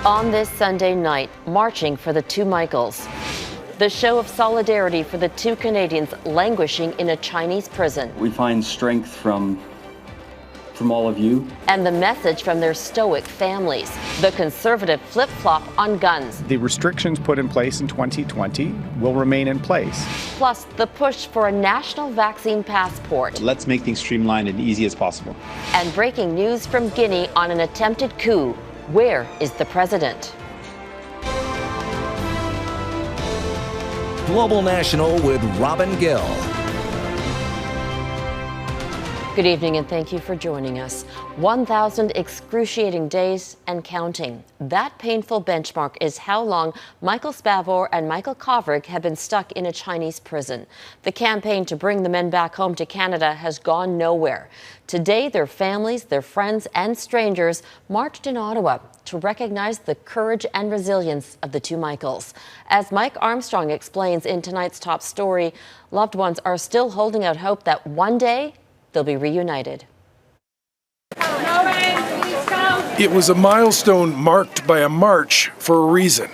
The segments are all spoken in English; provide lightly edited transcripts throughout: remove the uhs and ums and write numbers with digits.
On this Sunday night, marching for the two Michaels. The show of solidarity for the two Canadians languishing in a Chinese prison. We find strength from all of you. And the message from their stoic families. The Conservative flip-flop on guns. The restrictions put in place in 2020 will remain in place. Plus, the push for a national vaccine passport. Let's make things streamlined and easy as possible. And breaking news from Guinea on an attempted coup. Where is the president? Global National with Robin Gill. Good evening and thank you for joining us. 1,000 excruciating days and counting. That painful benchmark is how long Michael Spavor and Michael Kovrig have been stuck in a Chinese prison. The campaign to bring the men back home to Canada has gone nowhere. Today, their families, their friends and strangers marched in Ottawa to recognize the courage and resilience of the two Michaels. As Mike Armstrong explains in tonight's top story, loved ones are still holding out hope that one day they'll be reunited. It was a milestone marked by a march for a reason.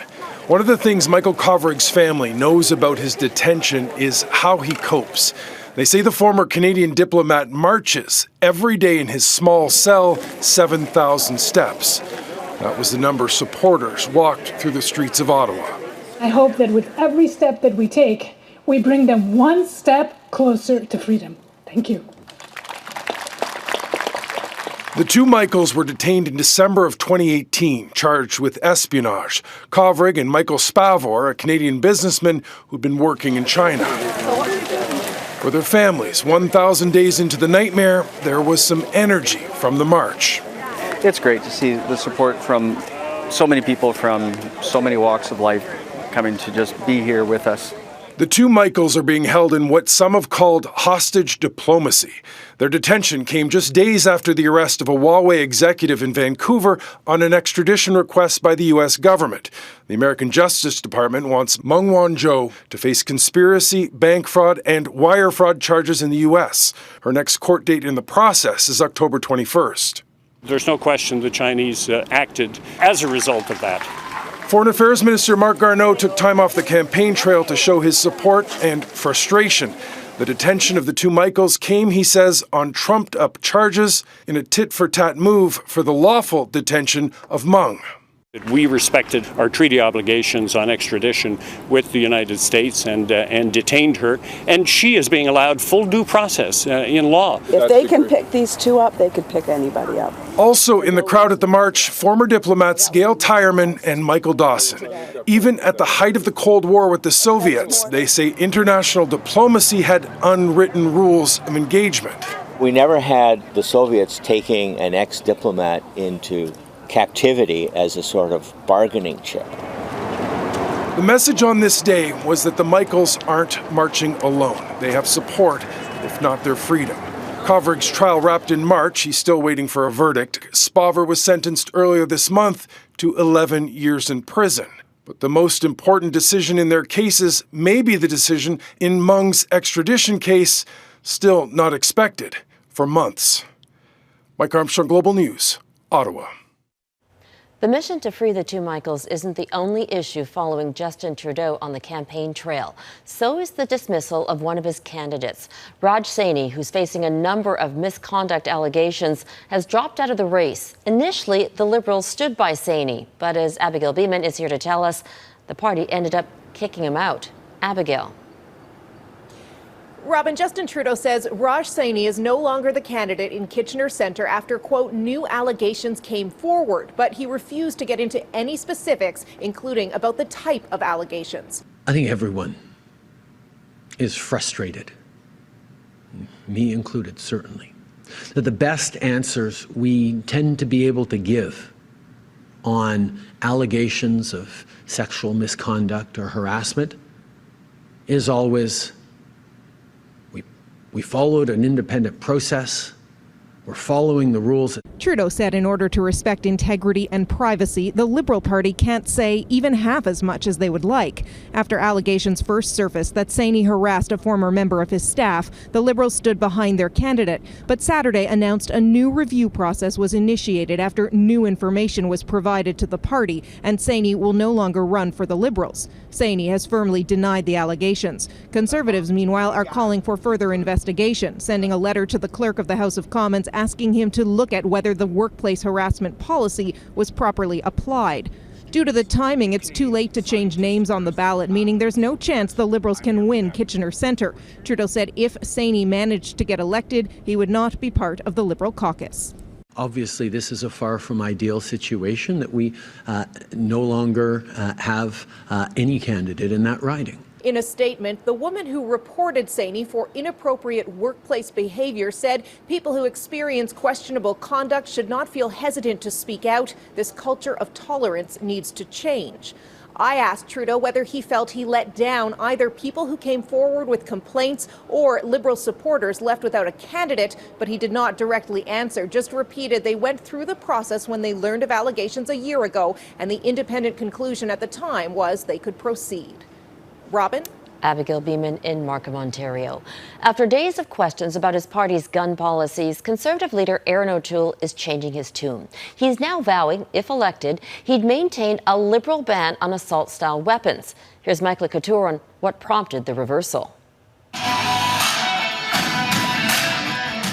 One of the things Michael Kovrig's family knows about his detention is how he copes. They say the former Canadian diplomat marches every day in his small cell, 7,000 steps. That was the number supporters walked through the streets of Ottawa. I hope that with every step that we take, we bring them one step closer to freedom. Thank you. The two Michaels were detained in December of 2018, charged with espionage. Kovrig and Michael Spavor, a Canadian businessman who'd been working in China. For their families, 1,000 days into the nightmare, there was some energy from the march. It's great to see the support from so many people from so many walks of life coming to just be here with us. The two Michaels are being held in what some have called hostage diplomacy. Their detention came just days after the arrest of a Huawei executive in Vancouver on an extradition request by the U.S. government. The American Justice Department wants Meng Wanzhou to face conspiracy, bank fraud, and wire fraud charges in the U.S. Her next court date in the process is October 21st. There's no question the Chinese acted as a result of that. Foreign Affairs Minister Marc Garneau took time off the campaign trail to show his support and frustration. The detention of the two Michaels came, he says, on trumped-up charges in a tit-for-tat move for the lawful detention of Meng. We respected our treaty obligations on extradition with the United States and detained her, and she is being allowed full due process in law. If they can pick these two up, they could pick anybody up. Also in the crowd at the march, former diplomats Gail Tyerman and Michael Dawson. Even at the height of the Cold War with the Soviets, they say international diplomacy had unwritten rules of engagement. We never had the Soviets taking an ex-diplomat into captivity as a sort of bargaining chip. The message on this day was that the Michaels aren't marching alone. They have support, if not their freedom. Kovrig's trial wrapped in March. He's still waiting for a verdict. Spavor was sentenced earlier this month to 11 years in prison. But the most important decision in their cases may be the decision in Meng's extradition case, still not expected for months. Mike Armstrong, Global News, Ottawa. The mission to free the two Michaels isn't the only issue following Justin Trudeau on the campaign trail. So is the dismissal of one of his candidates. Raj Saini, who's facing a number of misconduct allegations, has dropped out of the race. Initially, the Liberals stood by Saini, but as Abigail Bimman is here to tell us, the party ended up kicking him out. Abigail. Robin, Justin Trudeau says Raj Saini is no longer the candidate in Kitchener Centre after, quote, new allegations came forward, but he refused to get into any specifics, including about the type of allegations. I think everyone is frustrated, me included, certainly, that the best answers we tend to be able to give on allegations of sexual misconduct or harassment is always we followed an independent process. We're following the rules. Trudeau said in order to respect integrity and privacy, the Liberal Party can't say even half as much as they would like. After allegations first surfaced that Saini harassed a former member of his staff, the Liberals stood behind their candidate, but Saturday announced a new review process was initiated after new information was provided to the party, and Saini will no longer run for the Liberals. Saini has firmly denied the allegations. Conservatives, meanwhile, are calling for further investigation, sending a letter to the Clerk of the House of Commons asking him to look at whether the workplace harassment policy was properly applied. Due to the timing, it's too late to change names on the ballot, meaning there's no chance the Liberals can win Kitchener Centre. Trudeau said if Saini managed to get elected, he would not be part of the Liberal caucus. Obviously, this is a far from ideal situation that we no longer have any candidate in that riding. In a statement, the woman who reported Saini for inappropriate workplace behavior said people who experience questionable conduct should not feel hesitant to speak out. This culture of tolerance needs to change. I asked Trudeau whether he felt he let down either people who came forward with complaints or Liberal supporters left without a candidate, but he did not directly answer, just repeated they went through the process when they learned of allegations a year ago, and the independent conclusion at the time was they could proceed. Robin? Abigail Bimman in Markham, Ontario. After days of questions about his party's gun policies, Conservative leader Erin O'Toole is changing his tune. He's now vowing, if elected, he'd maintain a Liberal ban on assault-style weapons. Here's Mike Couteur on what prompted the reversal.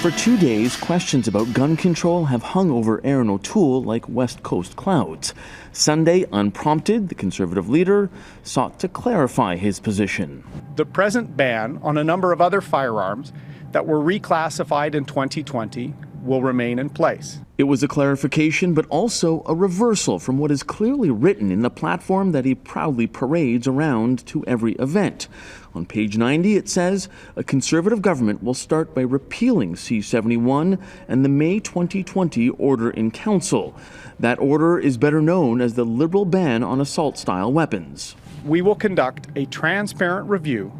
For 2 days, questions about gun control have hung over Erin O'Toole like West Coast clouds. Sunday, unprompted, the Conservative leader sought to clarify his position. The present ban on a number of other firearms that were reclassified in 2020 will remain in place. It was a clarification, but also a reversal from what is clearly written in the platform that he proudly parades around to every event. On page 90, it says, a Conservative government will start by repealing C-71 and the May 2020 order in council. That order is better known as the Liberal ban on assault-style weapons. We will conduct a transparent review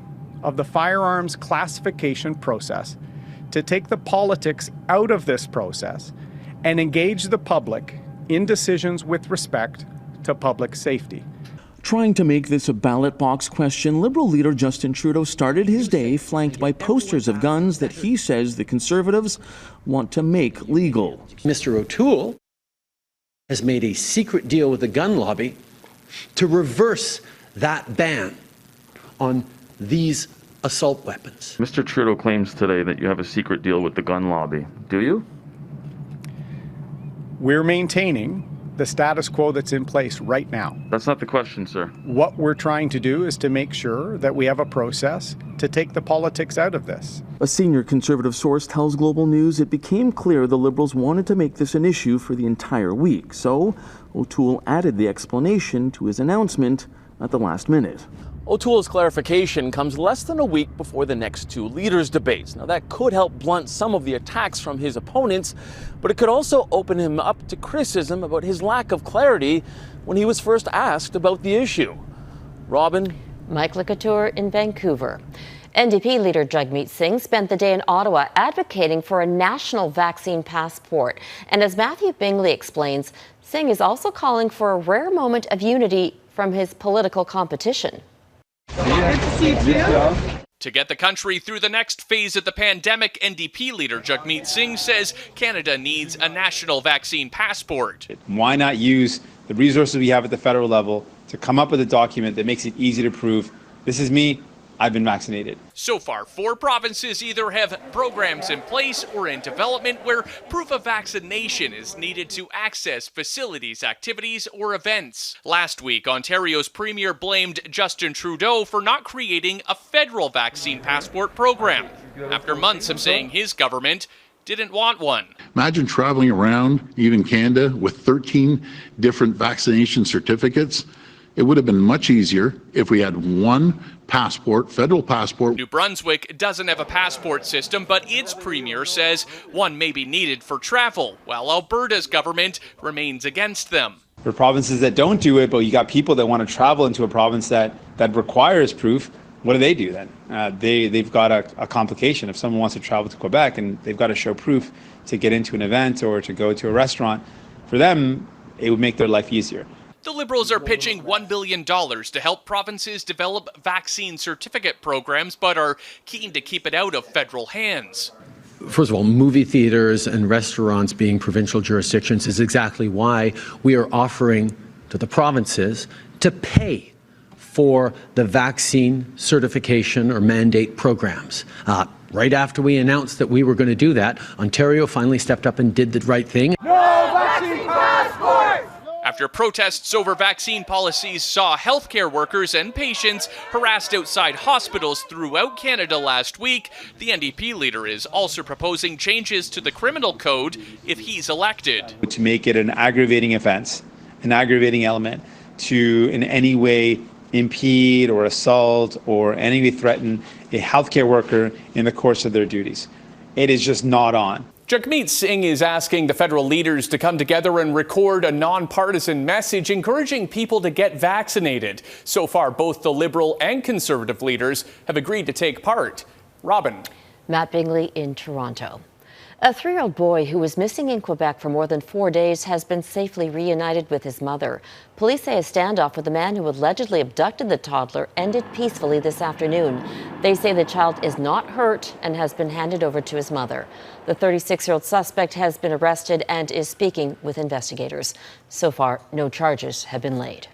of the firearms classification process to take the politics out of this process and engage the public in decisions with respect to public safety. Trying to make this a ballot box question, Liberal leader Justin Trudeau started his day flanked by posters of guns that he says the Conservatives want to make legal. Mr. O'Toole has made a secret deal with the gun lobby to reverse that ban on these assault weapons. Mr. Trudeau claims today that you have a secret deal with the gun lobby. Do you? We're maintaining the status quo that's in place right now. That's not the question, sir. What we're trying to do is to make sure that we have a process to take the politics out of this. A senior Conservative source tells Global News it became clear the Liberals wanted to make this an issue for the entire week. So O'Toole added the explanation to his announcement at the last minute. O'Toole's clarification comes less than a week before the next two leaders' debates. Now, that could help blunt some of the attacks from his opponents, but it could also open him up to criticism about his lack of clarity when he was first asked about the issue. Robin? Mike Couteur in Vancouver. NDP leader Jagmeet Singh spent the day in Ottawa advocating for a national vaccine passport. And as Matthew Bingley explains, Singh is also calling for a rare moment of unity from his political competition. To get the country through the next phase of the pandemic, NDP leader Jagmeet Singh says Canada needs a national vaccine passport. Why not use the resources we have at the federal level to come up with a document that makes it easy to prove, this is me, I've been vaccinated. So far, 4 provinces either have programs in place or in development where proof of vaccination is needed to access facilities, activities, or events. Last week, Ontario's premier blamed Justin Trudeau for not creating a federal vaccine passport program, after months of saying his government didn't want one. Imagine traveling around, even Canada, with 13 different vaccination certificates. It would have been much easier if we had one passport, federal passport. New Brunswick doesn't have a passport system, but its premier says one may be needed for travel, while Alberta's government remains against them. For provinces that don't do it, but you got people that want to travel into a province that requires proof, what do they do then? They've got a complication. If someone wants to travel to Quebec and they've got to show proof to get into an event or to go to a restaurant, for them, it would make their life easier. The Liberals are pitching $1 billion to help provinces develop vaccine certificate programs, but are keen to keep it out of federal hands. First of all, movie theaters and restaurants being provincial jurisdictions is exactly why we are offering to the provinces to pay for the vaccine certification or mandate programs. Right after we announced that we were going to do that, Ontario finally stepped up and did the right thing. No vaccine passport! After protests over vaccine policies saw healthcare workers and patients harassed outside hospitals throughout Canada last week, the NDP leader is also proposing changes to the criminal code if he's elected. To make it an aggravating offense, an aggravating element to in any way impede or assault or in any way threaten a healthcare worker in the course of their duties. It is just not on. Jagmeet Singh is asking the federal leaders to come together and record a nonpartisan message encouraging people to get vaccinated. So far, both the Liberal and Conservative leaders have agreed to take part. Robin. Matt Bingley in Toronto. A 3-year-old boy who was missing in Quebec for more than 4 days has been safely reunited with his mother. Police say a standoff with the man who allegedly abducted the toddler ended peacefully this afternoon. They say the child is not hurt and has been handed over to his mother. The 36-year-old suspect has been arrested and is speaking with investigators. So far, no charges have been laid.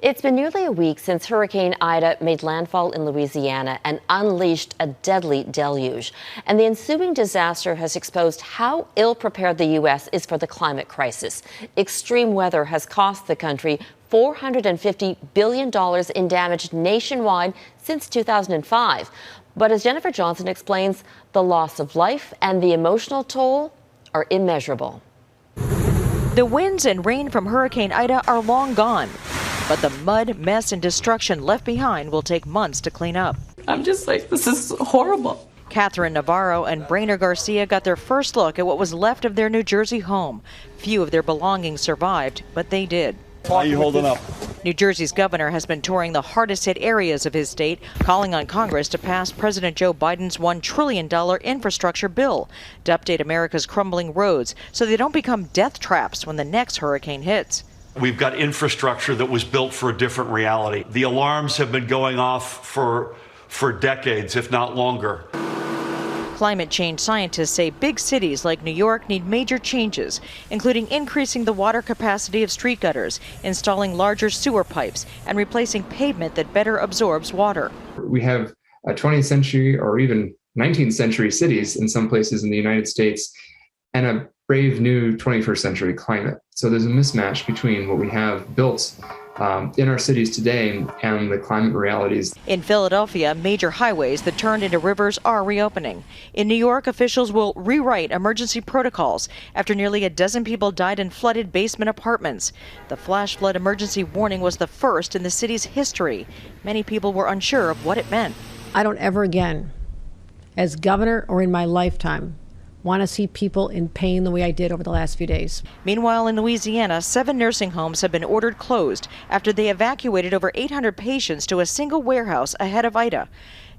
It's been nearly a week since Hurricane Ida made landfall in Louisiana and unleashed a deadly deluge. And the ensuing disaster has exposed how ill-prepared the U.S. is for the climate crisis. Extreme weather has cost the country $450 billion in damage nationwide since 2005. But as Jennifer Johnson explains, the loss of life and the emotional toll are immeasurable. The winds and rain from Hurricane Ida are long gone. But the mud, mess, and destruction left behind will take months to clean up. I'm just like, this is horrible. Catherine Navarro and Brainer Garcia got their first look at what was left of their New Jersey home. Few of their belongings survived, but they did. How are you holding up? New Jersey's governor has been touring the hardest hit areas of his state, calling on Congress to pass President Joe Biden's $1 trillion infrastructure bill to update America's crumbling roads so they don't become death traps when the next hurricane hits. We've got infrastructure that was built for a different reality. The alarms have been going off for decades, if not longer. Climate change scientists say big cities like New York need major changes, including increasing the water capacity of street gutters, installing larger sewer pipes, and replacing pavement that better absorbs water. We have 20th century or even 19th century cities in some places in the United States and a brave new 21st century climate. So there's a mismatch between what we have built in our cities today and the climate realities. In Philadelphia, major highways that turned into rivers are reopening. In New York, officials will rewrite emergency protocols after nearly a dozen people died in flooded basement apartments. The flash flood emergency warning was the first in the city's history. Many people were unsure of what it meant. I don't ever again, as governor or in my lifetime, want to see people in pain the way I did over the last few days. Meanwhile, in Louisiana, 7 nursing homes have been ordered closed after they evacuated over 800 patients to a single warehouse ahead of Ida.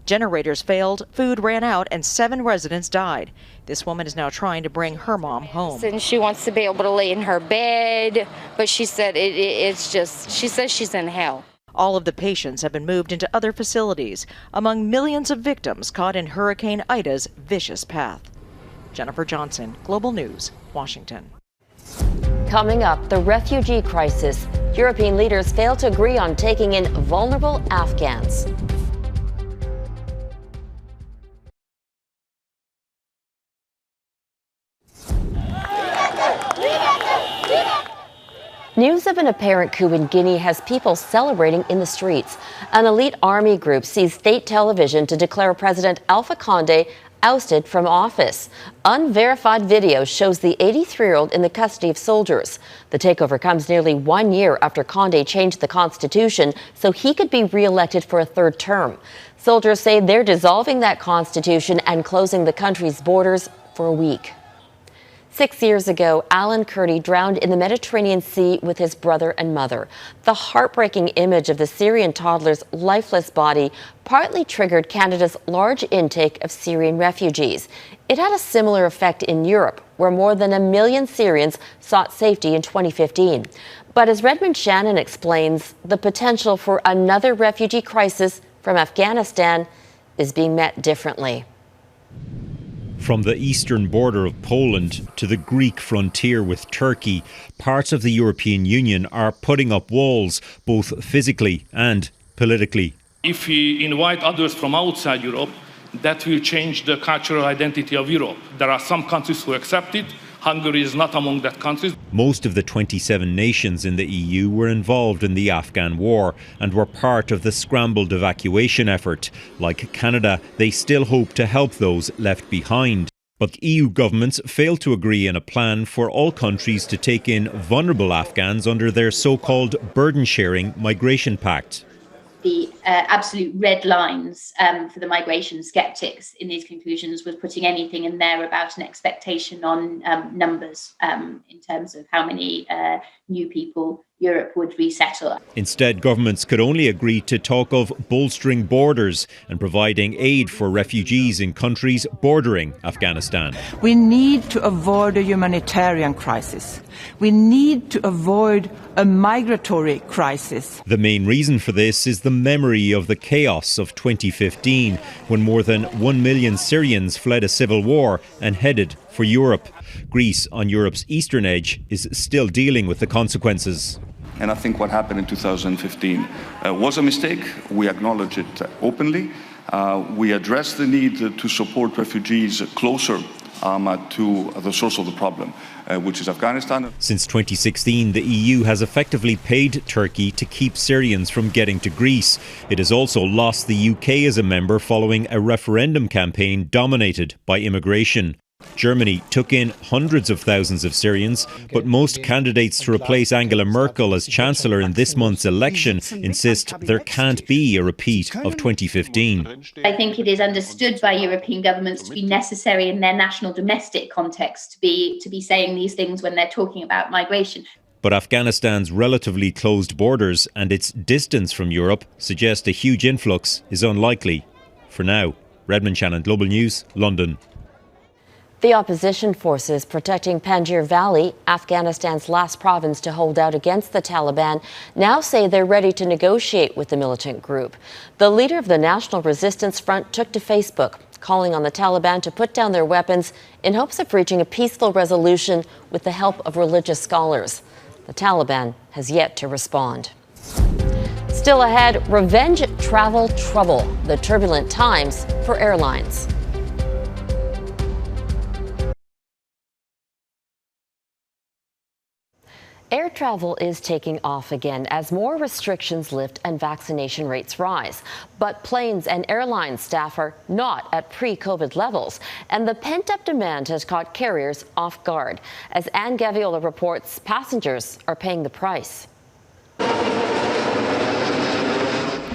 Generators failed, food ran out, and 7 residents died. This woman is now trying to bring her mom home. And she wants to be able to lay in her bed, but she said she says she's in hell. All of the patients have been moved into other facilities, among millions of victims caught in Hurricane Ida's vicious path. Jennifer Johnson, Global News, Washington. Coming up, the refugee crisis. European leaders fail to agree on taking in vulnerable Afghans. News of an apparent coup in Guinea has people celebrating in the streets. An elite army group seized state television to declare President Alpha Condé ousted from office. Unverified video shows the 83-year-old in the custody of soldiers. The takeover comes nearly 1 year after Condé changed the constitution so he could be re-elected for a 3rd term. Soldiers say they're dissolving that constitution and closing the country's borders for a week. 6 years ago, Alan Kurdi drowned in the Mediterranean Sea with his brother and mother. The heartbreaking image of the Syrian toddler's lifeless body partly triggered Canada's large intake of Syrian refugees. It had a similar effect in Europe, where more than 1 million Syrians sought safety in 2015. But as Redmond Shannon explains, the potential for another refugee crisis from Afghanistan is being met differently. From the eastern border of Poland to the Greek frontier with Turkey, parts of the European Union are putting up walls, both physically and politically. If we invite others from outside Europe, that will change the cultural identity of Europe. There are some countries who accept it. Hungary is not among that countries. Most of the 27 nations in the EU were involved in the Afghan war and were part of the scrambled evacuation effort. Like Canada, they still hope to help those left behind. But EU governments failed to agree on a plan for all countries to take in vulnerable Afghans under their so-called burden-sharing migration pact. The absolute red lines for the migration skeptics in these conclusions was putting anything in there about an expectation on numbers in terms of how many new people Europe would resettle. Instead, governments could only agree to talk of bolstering borders and providing aid for refugees in countries bordering Afghanistan. We need to avoid a humanitarian crisis. We need to avoid a migratory crisis. The main reason for this is the memory of the chaos of 2015, when more than 1 million Syrians fled a civil war and headed for Europe. Greece, on Europe's eastern edge, is still dealing with the consequences. And I think what happened in 2015 was a mistake. We acknowledge it openly. We address the need to support refugees closer to the source of the problem, which is Afghanistan. Since 2016, the EU has effectively paid Turkey to keep Syrians from getting to Greece. It has also lost the UK as a member following a referendum campaign dominated by immigration. Germany took in hundreds of thousands of Syrians, but most candidates to replace Angela Merkel as Chancellor in this month's election insist there can't be a repeat of 2015. I think it is understood by European governments to be necessary in their national domestic context to be saying these things when they're talking about migration. But Afghanistan's relatively closed borders and its distance from Europe suggest a huge influx is unlikely for now. Redmond Shannon, Global News, London. The opposition forces protecting Panjshir Valley, Afghanistan's last province to hold out against the Taliban, now say they're ready to negotiate with the militant group. The leader of the National Resistance Front took to Facebook, calling on the Taliban to put down their weapons in hopes of reaching a peaceful resolution with the help of religious scholars. The Taliban has yet to respond. Still ahead, revenge travel trouble, the turbulent times for airlines. Air travel is taking off again as more restrictions lift and vaccination rates rise. But planes and airline staff are not at pre-COVID levels, and the pent-up demand has caught carriers off guard. As Anne Gaviola reports, passengers are paying the price.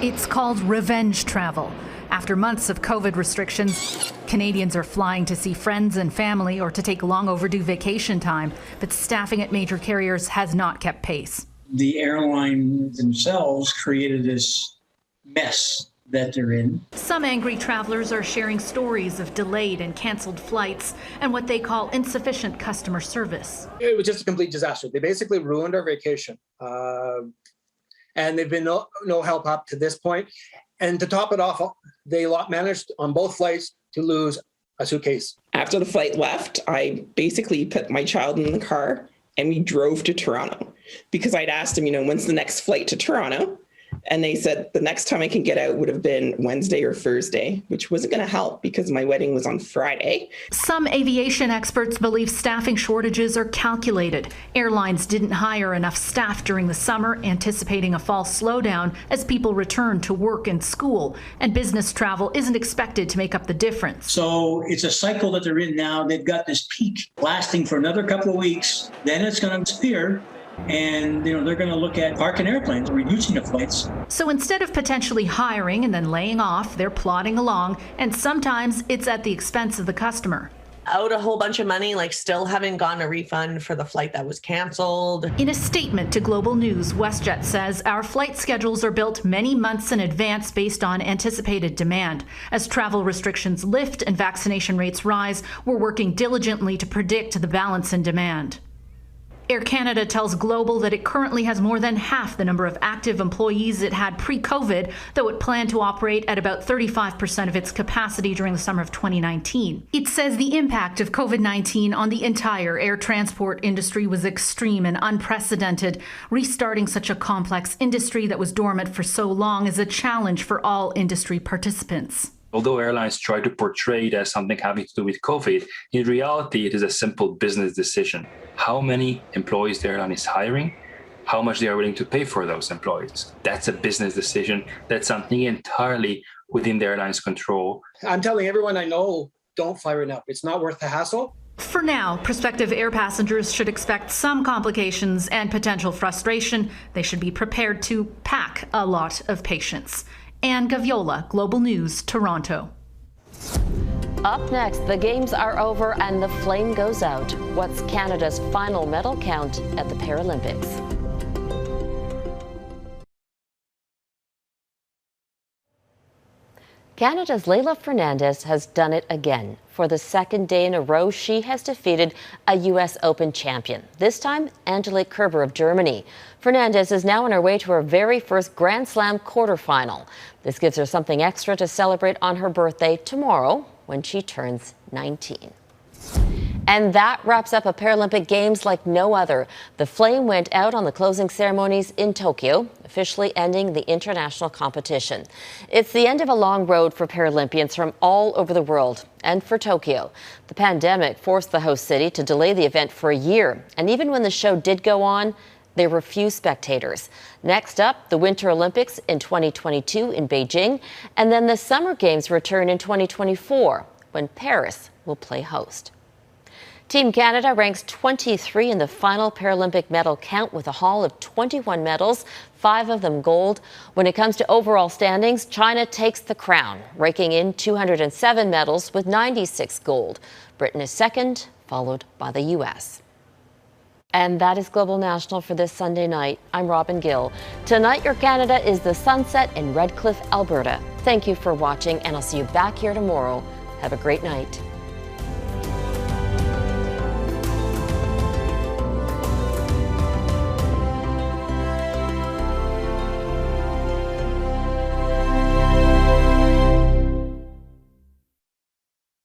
It's called revenge travel. After months of COVID restrictions, Canadians are flying to see friends and family or to take long overdue vacation time, but staffing at major carriers has not kept pace. The airline themselves created this mess that they're in. Some angry travelers are sharing stories of delayed and canceled flights and what they call insufficient customer service. It was just a complete disaster. They basically ruined our vacation. And they've been no help up to this point. And to top it off, they managed on both flights to lose a suitcase. After the flight left, I basically put my child in the car and we drove to Toronto because I'd asked them, when's the next flight to Toronto? And they said the next time I can get out would have been Wednesday or Thursday, which wasn't going to help because my wedding was on Friday. Some aviation experts believe staffing shortages are calculated. Airlines didn't hire enough staff during the summer, anticipating a fall slowdown as people return to work and school, and business travel isn't expected to make up the difference. So it's a cycle that they're in now. They've got this peak lasting for another couple of weeks, then it's going to disappear. And they're going to look at parking airplanes, reducing the flights. So instead of potentially hiring and then laying off, they're plodding along, and sometimes it's at the expense of the customer. out a whole bunch of money, like still haven't gotten a refund for the flight that was canceled. In a statement to Global News, WestJet says our flight schedules are built many months in advance based on anticipated demand. As travel restrictions lift and vaccination rates rise, we're working diligently to predict the balance in demand. Air Canada tells Global that it currently has more than half the number of active employees it had pre-COVID, though it planned to operate at about 35% of its capacity during the summer of 2019. It says the impact of COVID-19 on the entire air transport industry was extreme and unprecedented. Restarting such a complex industry that was dormant for so long is a challenge for all industry participants. Although airlines try to portray it as something having to do with COVID, in reality, it is a simple business decision. How many employees the airline is hiring, how much they are willing to pay for those employees. That's a business decision. That's something entirely within the airline's control. I'm telling everyone I know, don't fly right now. It's not worth the hassle. For now, prospective air passengers should expect some complications and potential frustration. They should be prepared to pack a lot of patience. Anne Gaviola, Global News, Toronto. Up next, the games are over and the flame goes out. What's Canada's final medal count at the Paralympics? Canada's Leyla Fernandez has done it again. For the second day in a row, she has defeated a U.S. Open champion, this time Angelique Kerber of Germany. Fernandez is now on her way to her very first Grand Slam quarterfinal. This gives her something extra to celebrate on her birthday tomorrow when she turns 19. And that wraps up a Paralympic Games like no other. The flame went out on the closing ceremonies in Tokyo, officially ending the international competition. It's the end of a long road for Paralympians from all over the world, and for Tokyo. The pandemic forced the host city to delay the event for a year, and even when the show did go on, there were few spectators. Next up, the Winter Olympics in 2022 in Beijing, and then the Summer Games return in 2024, when Paris will play host. Team Canada ranks 23 in the final Paralympic medal count with a haul of 21 medals, 5 of them gold. When it comes to overall standings, China takes the crown, raking in 207 medals with 96 gold. Britain is second, followed by the U.S. And that is Global National for this Sunday night. I'm Robin Gill. Tonight, your Canada is the sunset in Redcliffe, Alberta. Thank you for watching, and I'll see you back here tomorrow. Have a great night.